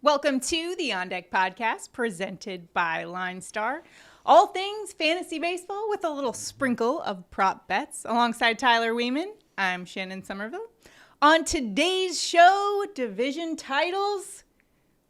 Welcome to the On Deck podcast presented by LineStar. All things fantasy baseball with a little sprinkle of prop bets. Alongside Tyler Wiemann, I'm Shannon Sommerville. On today's show, division titles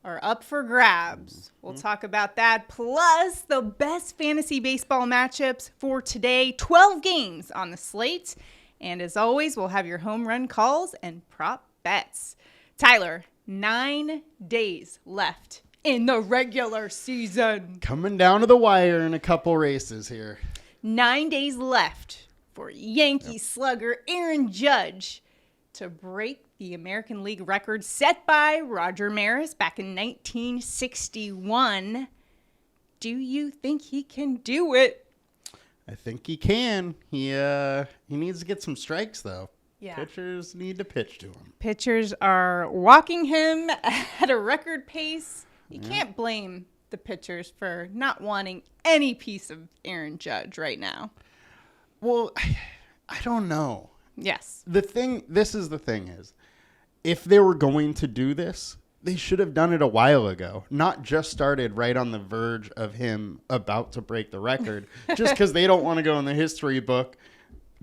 are up for grabs. We'll talk about that, plus the best fantasy baseball matchups for today. 12 games on the slate. And as always, we'll have your home run calls and prop bets. Tyler, 9 days left in the regular season. Coming down to the wire in a couple races here. 9 days left for Yankee slugger Aaron Judge to break the American League record set by Roger Maris back in 1961. Do you think he can do it? I think he can. He needs to get some strikes, though. Yeah. Pitchers need to pitch to him. Pitchers are walking him at a record pace. You can't blame the pitchers for not wanting any piece of Aaron Judge right now. Well, I don't know. Yes. This is the thing is, if they were going to do this, they should have done it a while ago. Not just started right on the verge of him about to break the record, just because they don't want to go in the history book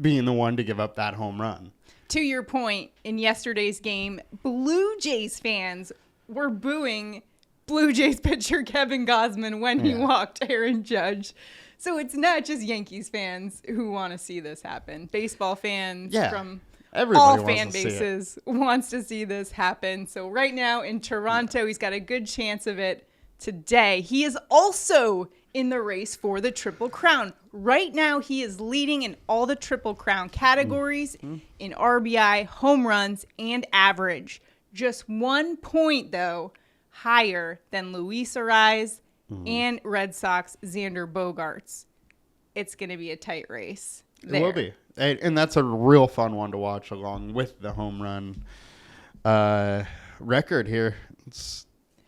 being the one to give up that home run. To your point, in yesterday's game, Blue Jays fans were booing Blue Jays pitcher Kevin Gausman when he walked Aaron Judge. So it's not just Yankees fans who want to see this happen. Baseball fans from all fan bases wants to see this happen. So right now in Toronto, he's got a good chance of it today. He is also in the race for the Triple Crown. Right now, he is leading in all the Triple Crown categories in RBI, home runs, and average. Just 1 point, though, higher than Luis Ariz and Red Sox Xander Bogaerts. It's going to be a tight race there. It will be. And that's a real fun one to watch along with the home run record here.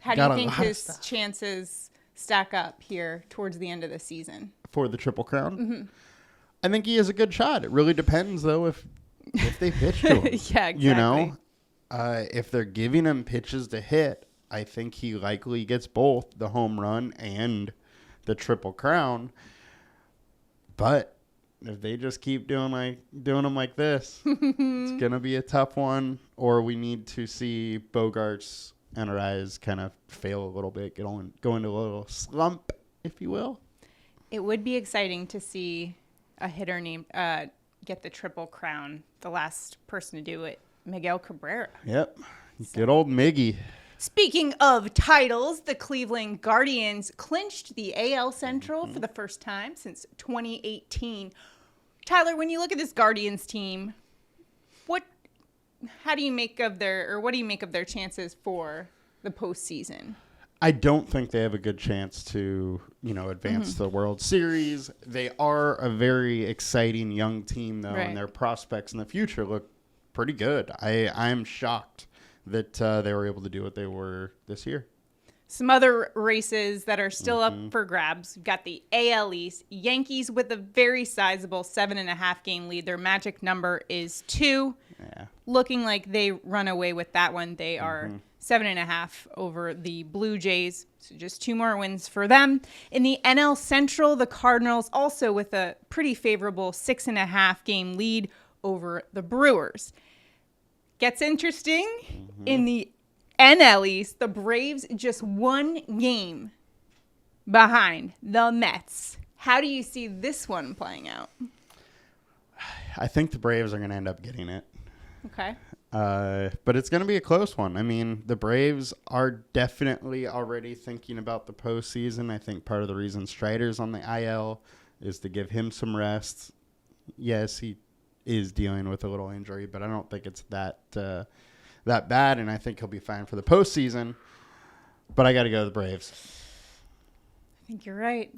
How do you think his chances stack up here towards the end of the season? For the Triple Crown? Mm-hmm. I think he has a good shot. It really depends, though, if they pitch to him. Yeah, exactly. You know, if they're giving him pitches to hit, I think he likely gets both the home run and the Triple Crown. But if they just keep doing them like this, it's going to be a tough one. Or we need to see Bogaerts and Ariz kind of fail a little bit, go into a little slump, if you will. It would be exciting to see a hitter named get the Triple Crown. The last person to do it, Miguel Cabrera. Yep. Good old Miggy. Speaking of titles, the Cleveland Guardians clinched the AL Central for the first time since 2018. Tyler, when you look at this Guardians team, what do you make of their chances for the postseason? I don't think they have a good chance to, advance to the World Series. They are a very exciting young team, though, and their prospects in the future look pretty good. I'm shocked that they were able to do what they were this year. Some other races that are still up for grabs. We've got the AL East. Yankees with a very sizable 7.5 game lead. Their magic number is 2. Yeah. Looking like they run away with that one. They are 7.5 over the Blue Jays. So just 2 more wins for them. In the NL Central, the Cardinals also with a pretty favorable 6.5 game lead over the Brewers. Gets interesting in the NL East. The Braves just 1 game behind the Mets. How do you see this one playing out? I think the Braves are going to end up getting it. Okay. But it's going to be a close one. I mean, the Braves are definitely already thinking about the postseason. I think part of the reason Strider's on the IL is to give him some rest. Yes, he is dealing with a little injury, but I don't think it's that bad, and I think he'll be fine for the postseason. But I got to go to the Braves. I think you're right.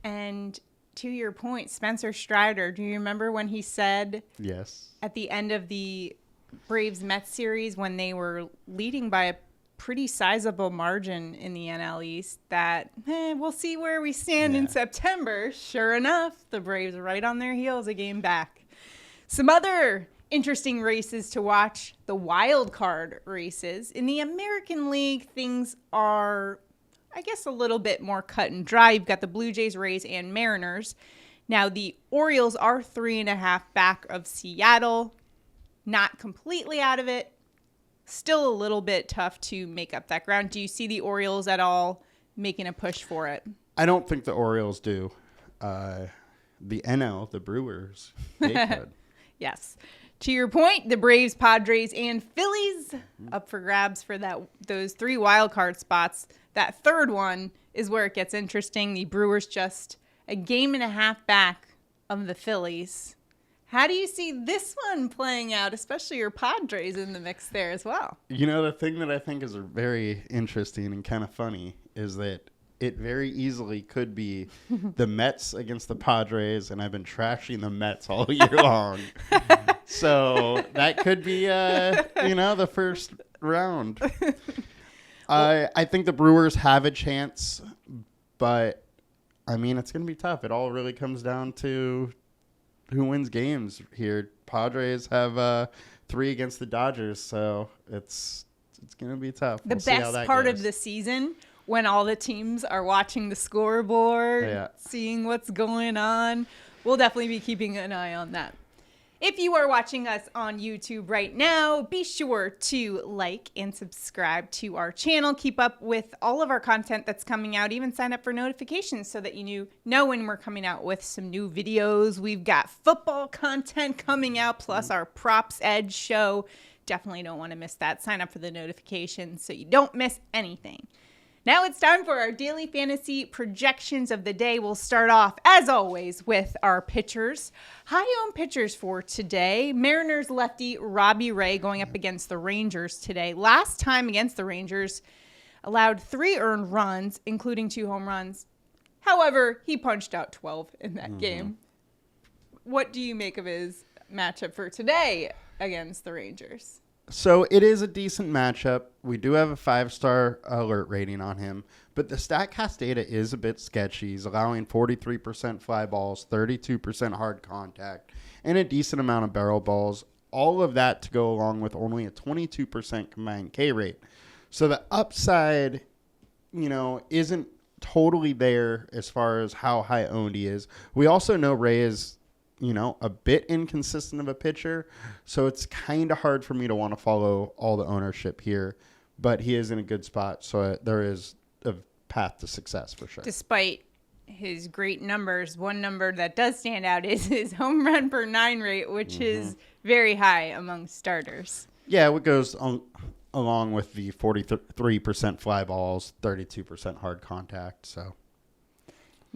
And to your point, Spencer Strider, do you remember when he said at the end of the Braves-Mets series when they were leading by a pretty sizable margin in the NL East that we'll see where we stand in September? Sure enough, the Braves are right on their heels a game back. Some other interesting races to watch, the wild card races. In the American League, things are, I guess, a little bit more cut and dry. You've got the Blue Jays, Rays, and Mariners. Now, the Orioles are 3.5 back of Seattle. Not completely out of it. Still a little bit tough to make up that ground. Do you see the Orioles at all making a push for it? I don't think the Orioles do. The NL, the Brewers, they could. Yes. To your point, the Braves, Padres, and Phillies up for grabs for those 3 wild card spots. That third one is where it gets interesting. The Brewers just a 1.5 games back of the Phillies. How do you see this one playing out, especially your Padres in the mix there as well? You know, the thing that I think is very interesting and kind of funny is that it very easily could be the Mets against the Padres, and I've been trashing the Mets all year long. So that could be, the first round. I think the Brewers have a chance, but, I mean, it's going to be tough. It all really comes down to who wins games here. Padres have 3 against the Dodgers, so it's going to be tough. The best part of the season, when all the teams are watching the scoreboard, seeing what's going on. We'll definitely be keeping an eye on that. If you are watching us on YouTube right now, be sure to like and subscribe to our channel. Keep up with all of our content that's coming out. Even sign up for notifications so that you know when we're coming out with some new videos. We've got football content coming out, plus our Props Edge show. Definitely don't want to miss that. Sign up for the notifications so you don't miss anything. Now it's time for our daily fantasy projections of the day. We'll start off, as always, with our pitchers. High-owned pitchers for today. Mariners lefty Robbie Ray going up against the Rangers today. Last time against the Rangers, allowed 3 earned runs, including 2 home runs. However, he punched out 12 in that game. What do you make of his matchup for today against the Rangers? So it is a decent matchup. We do have a 5-star alert rating on him, but the StatCast data is a bit sketchy. He's allowing 43% fly balls, 32% hard contact, and a decent amount of barrel balls. All of that to go along with only a 22% combined K rate. So the upside, isn't totally there as far as how high owned he is. We also know Ray is a bit inconsistent of a pitcher, so it's kind of hard for me to want to follow all the ownership here, but he is in a good spot, so there is a path to success for sure. Despite his great numbers, one number that does stand out is his home run per 9 rate, which is very high among starters. Yeah, it goes along with the 43% fly balls, 32% hard contact, so...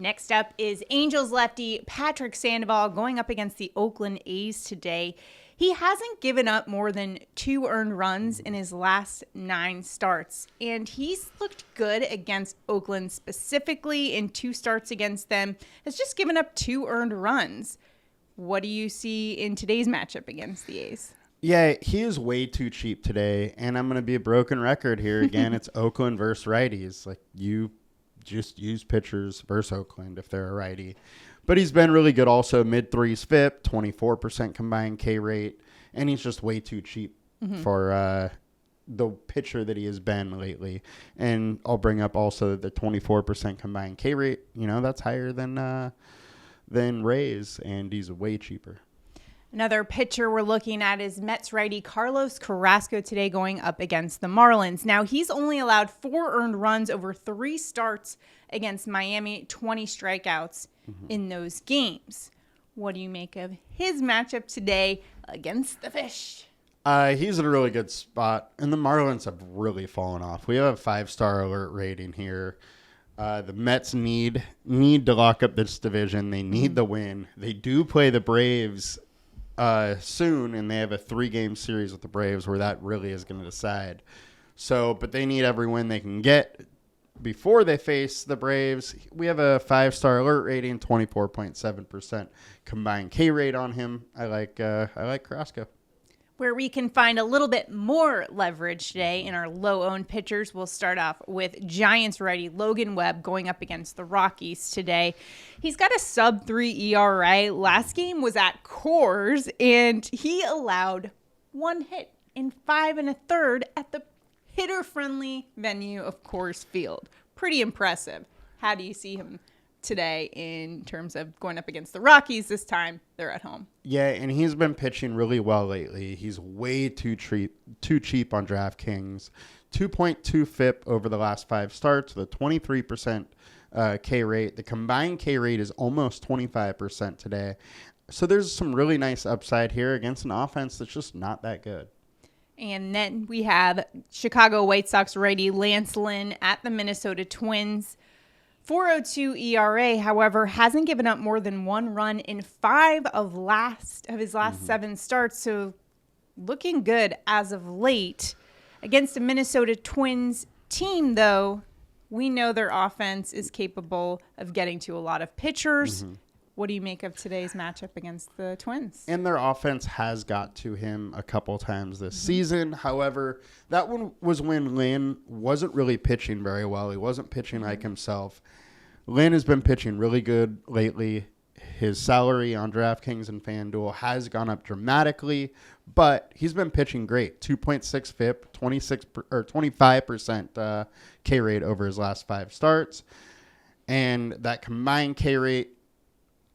Next up is Angels lefty Patrick Sandoval going up against the Oakland A's today. He hasn't given up more than 2 earned runs in his last 9 starts, and he's looked good against Oakland specifically in 2 starts against them. Has just given up 2 earned runs. What do you see in today's matchup against the A's? Yeah, he is way too cheap today, and I'm going to be a broken record here. Again, it's Oakland versus righties. Like, you just use pitchers versus Oakland if they're a righty. But he's been really good also. Mid-3s FIP, 24% combined K rate, and he's just way too cheap for the pitcher that he has been lately. And I'll bring up also the 24% combined K rate. That's higher than Ray's, and he's way cheaper. Another pitcher we're looking at is Mets righty Carlos Carrasco today going up against the Marlins. Now, he's only allowed 4 earned runs over 3 starts against Miami, 20 strikeouts in those games. What do you make of his matchup today against the Fish? He's in a really good spot, and the Marlins have really fallen off. We have a 5-star alert rating here. The Mets need to lock up this division. They need the win. They do play the Braves soon, and they have a 3-game series with the Braves where that really is going to decide. So, but they need every win they can get before they face the Braves. We have a 5-star alert rating, 24.7% combined K rate on him. I like Carrasco. where we can find a little bit more leverage today in our low-owned pitchers. We'll start off with Giants righty Logan Webb going up against the Rockies today. He's got a sub-3 ERA. Last game was at Coors, and he allowed 1 hit in 5 1/3 at the hitter-friendly venue of Coors Field. Pretty impressive. How do you see him today in terms of going up against the Rockies? This time they're at home. Yeah, and he's been pitching really well lately. He's way too cheap on DraftKings. 2.2 FIP over the last 5 starts with a 23% K rate. The combined K rate is almost 25% today. So there's some really nice upside here against an offense that's just not that good. And then we have Chicago White Sox righty Lance Lynn at the Minnesota Twins. 4.02 ERA, however, hasn't given up more than 1 run in 5 of his last 7 starts. So looking good as of late. Against the Minnesota Twins team, though, we know their offense is capable of getting to a lot of pitchers. What do you make of today's matchup against the Twins? And their offense has got to him a couple times this season. However, that one was when Lynn wasn't really pitching very well. He wasn't pitching like himself. Lynn has been pitching really good lately. His salary on DraftKings and FanDuel has gone up dramatically, but he's been pitching great. 2.6 FIP, 25% K rate over his last 5 starts. And that combined K rate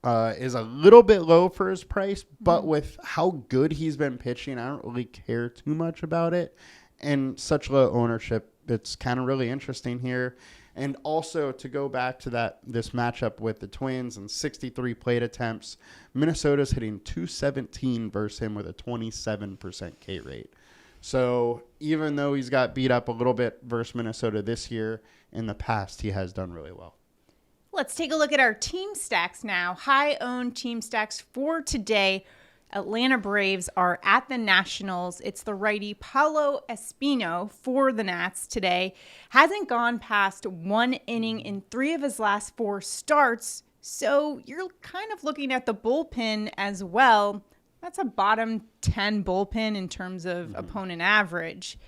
is a little bit low for his price, but with how good he's been pitching, I don't really care too much about it. And such low ownership, it's kind of really interesting here. And also to go back to this matchup with the Twins and 63 plate attempts, Minnesota's hitting 217 versus him with a 27% K rate. So even though he's got beat up a little bit versus Minnesota this year, in the past he has done really well. Let's take a look at our team stacks now. High-owned team stacks for today. Atlanta Braves are at the Nationals. It's the righty Paulo Espino for the Nats today. Hasn't gone past 1 inning in 3 of his last 4 starts. So you're kind of looking at the bullpen as well. That's a bottom 10 bullpen in terms of opponent average.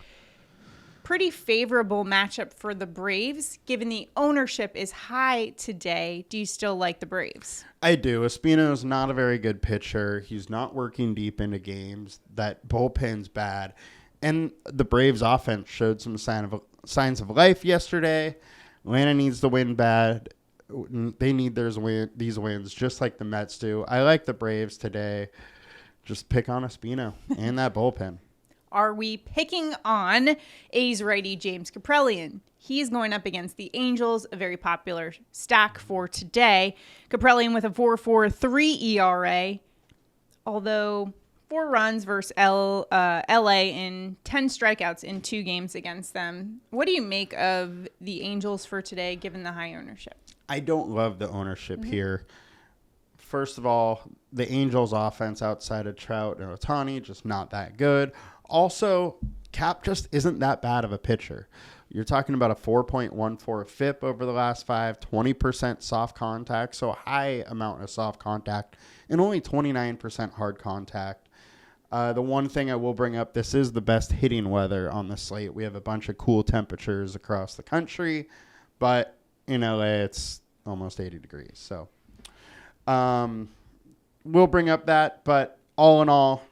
Pretty favorable matchup for the Braves, given the ownership is high today. Do you still like the Braves? I do. Espino's not a very good pitcher. He's not working deep into games. That bullpen's bad. And the Braves offense showed some signs of life yesterday. Atlanta needs to win bad. They need these wins just like the Mets do. I like the Braves today. Just pick on Espino and that bullpen. Are we picking on A's righty James Kaprielian? He's going up against the Angels, a very popular stack for today. Kaprielian with a 4.43 ERA, although 4 runs versus LA and 10 strikeouts in 2 games against them. What do you make of the Angels for today, given the high ownership? I don't love the ownership here. First of all, the Angels offense outside of Trout and Ohtani, just not that good. Also, Cap just isn't that bad of a pitcher. You're talking about a 4.14 FIP over the last 5, 20% soft contact, so a high amount of soft contact, and only 29% hard contact. The one thing I will bring up, this is the best hitting weather on the slate. We have a bunch of cool temperatures across the country, but in LA, it's almost 80 degrees. So we'll bring up that, but all in all,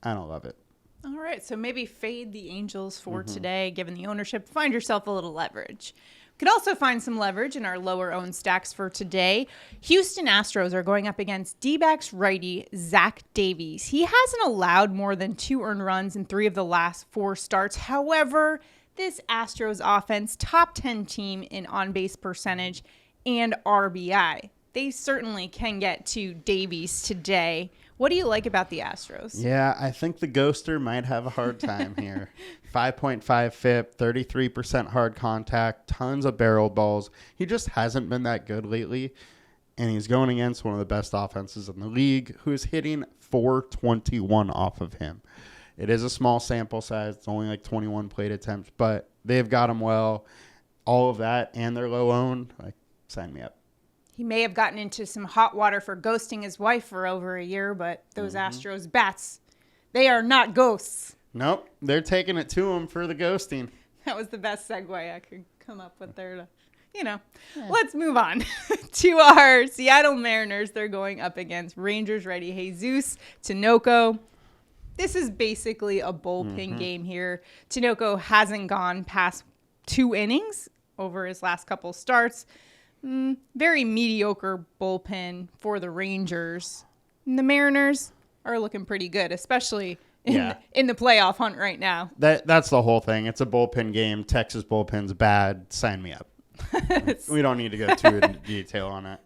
I don't love it. All right, so maybe fade the Angels for today, given the ownership. Find yourself a little leverage. Could also find some leverage in our lower-owned stacks for today. Houston Astros are going up against D-backs righty Zach Davies. He hasn't allowed more than 2 earned runs in 3 of the last 4 starts. However, this Astros offense, top 10 team in on-base percentage and RBI. They certainly can get to Davies today. What do you like about the Astros? Yeah, I think the Ghoster might have a hard time here. 5.5 FIP, 33% hard contact, tons of barrel balls. He just hasn't been that good lately, and he's going against one of the best offenses in the league, who is hitting 421 off of him. It is a small sample size. It's only like 21 plate attempts, but they've got him well. All of that, and they're low-owned. Sign me up. He may have gotten into some hot water for ghosting his wife for over a year, but those Astros bats, They are not ghosts. Nope. They're taking it to him for the ghosting. That was the best segue I could come up with there to, Let's move on to our Seattle Mariners. They're going up against Rangers righty Jesus Tinoco. This is basically a bullpen game here. Tinoco hasn't gone past 2 innings over his last couple starts. Very mediocre bullpen for the Rangers. And the Mariners are looking pretty good, especially in the playoff hunt right now. That's the whole thing. It's a bullpen game. Texas bullpen's bad. Sign me up. We don't need to go too into detail on it.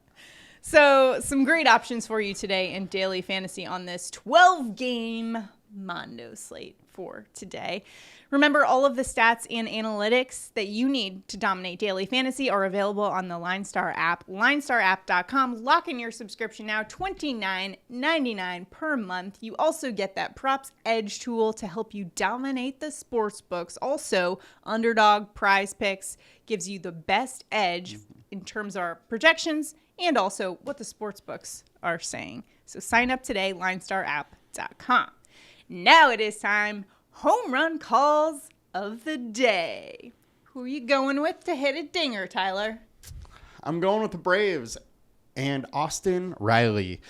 So some great options for you today in daily fantasy on this 12-game Mondo slate for today. Remember, all of the stats and analytics that you need to dominate daily fantasy are available on the LineStar app, linestarapp.com. Lock in your subscription now, $29.99 per month. You also get that Props Edge tool to help you dominate the sports books. Also, UnderDog PrizePicks gives you the best edge in terms of our projections and also what the sports books are saying. So sign up today, linestarapp.com. Now it is time. Home run calls of the day. Who are you going with to hit a dinger, Tyler? I'm going with the Braves and Austin Riley.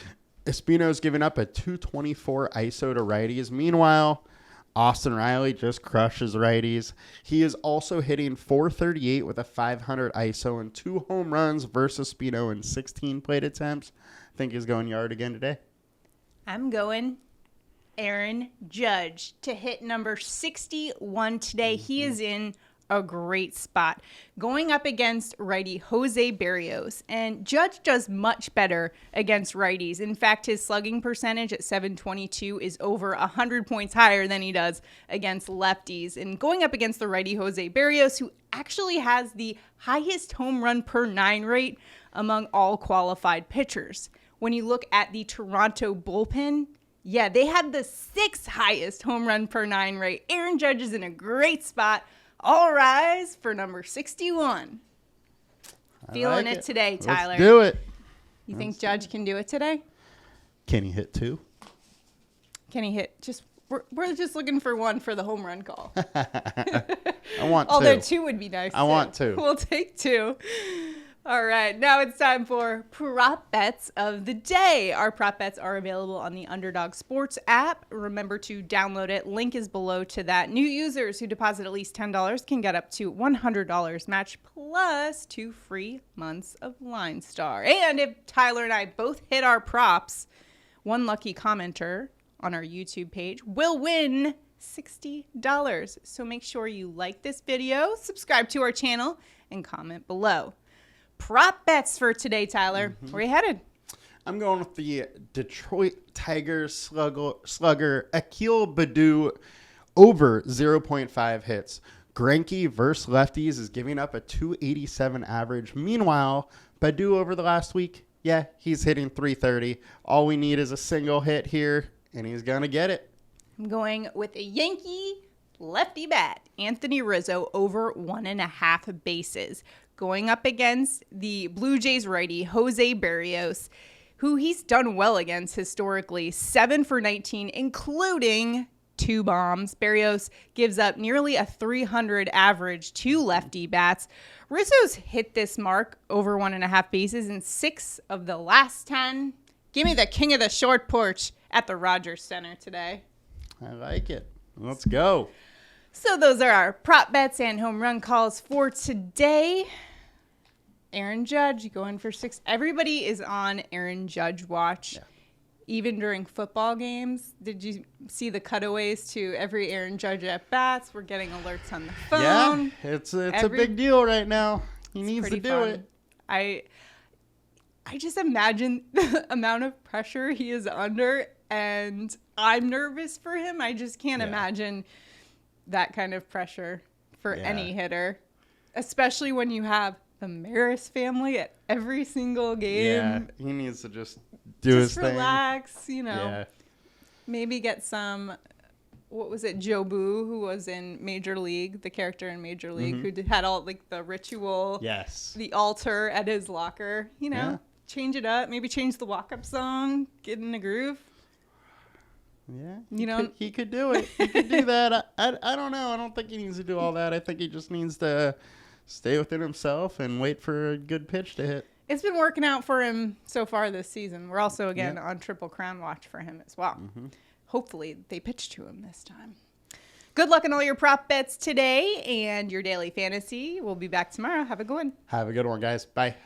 Espino's giving up a 224 ISO to righties. Meanwhile, Austin Riley just crushes righties. He is also hitting 438 with a 500 ISO and 2 home runs versus Espino in 16 plate attempts. I think he's going yard again today. I'm going Aaron Judge to hit number 61 today. He is in a great spot going up against righty Jose Berrios, and Judge does much better against righties. In fact, his slugging percentage at 722 is over 100 points higher than he does against lefties. And going up against the righty Jose Berrios, who actually has the highest home run per 9 rate among all qualified pitchers. When you look at the Toronto bullpen, they had the 6th highest home run per 9 rate. Aaron Judge is in a great spot. All rise for number 61. Feeling it today, Tyler. Let's do it. You think Judge can do it today? Can he hit 2? Can he hit just... We're just looking for 1 for the home run call. I want 2. Although 2 would be nice. I want 2. We'll take 2. All right, now it's time for prop bets of the day. Our prop bets are available on the UnderDog Sports app. Remember to download it. Link is below to that. New users who deposit at least $10 can get up to $100 match plus 2 free months of LineStar. And if Tyler and I both hit our props, one lucky commenter on our YouTube page will win $60. So make sure you like this video, subscribe to our channel, and comment below. Prop bets for today, Tyler. Where are you headed? I'm going with the Detroit Tigers slugger Akil Baddoo over 0.5 hits. Greinke versus lefties is giving up a 287 average. Meanwhile, Baddoo over the last week, he's hitting 330. All we need is a single hit here, and he's going to get it. I'm going with a Yankee lefty bat, Anthony Rizzo, over 1.5 bases. Going up against the Blue Jays righty, Jose Berrios, who he's done well against historically, 7 for 19, including 2 bombs. Berrios gives up nearly a 300 average to lefty bats. Rizzo's hit this mark over 1.5 bases in 6 of the last 10. Give me the king of the short porch at the Rogers Center today. I like it. Let's go. So those are our prop bets and home run calls for today. Aaron Judge going for 6. Everybody is on Aaron Judge watch. Yeah. Even during football games. Did you see the cutaways to every Aaron Judge at bats? We're getting alerts on the phone. Yeah, it's a big deal right now. He needs to do it. I just imagine the amount of pressure he is under, and I'm nervous for him. I just can't imagine that kind of pressure for any hitter, especially when you have the Maris family at every single game. Yeah, he needs to just do his thing. Relax, maybe get some, what was it, Joe Boo, who was in Major League, the character in Major League, who had all like the ritual, the altar at his locker, change it up, maybe change the walk-up song, get in the groove. Yeah, He he could do it. He could do that. I don't know. I don't think he needs to do all that. I think he just needs to stay within himself and wait for a good pitch to hit. It's been working out for him so far this season. We're also, again, on Triple Crown watch for him as well. Mm-hmm. Hopefully they pitch to him this time. Good luck on all your prop bets today and your daily fantasy. We'll be back tomorrow. Have a good one. Have a good one, guys. Bye.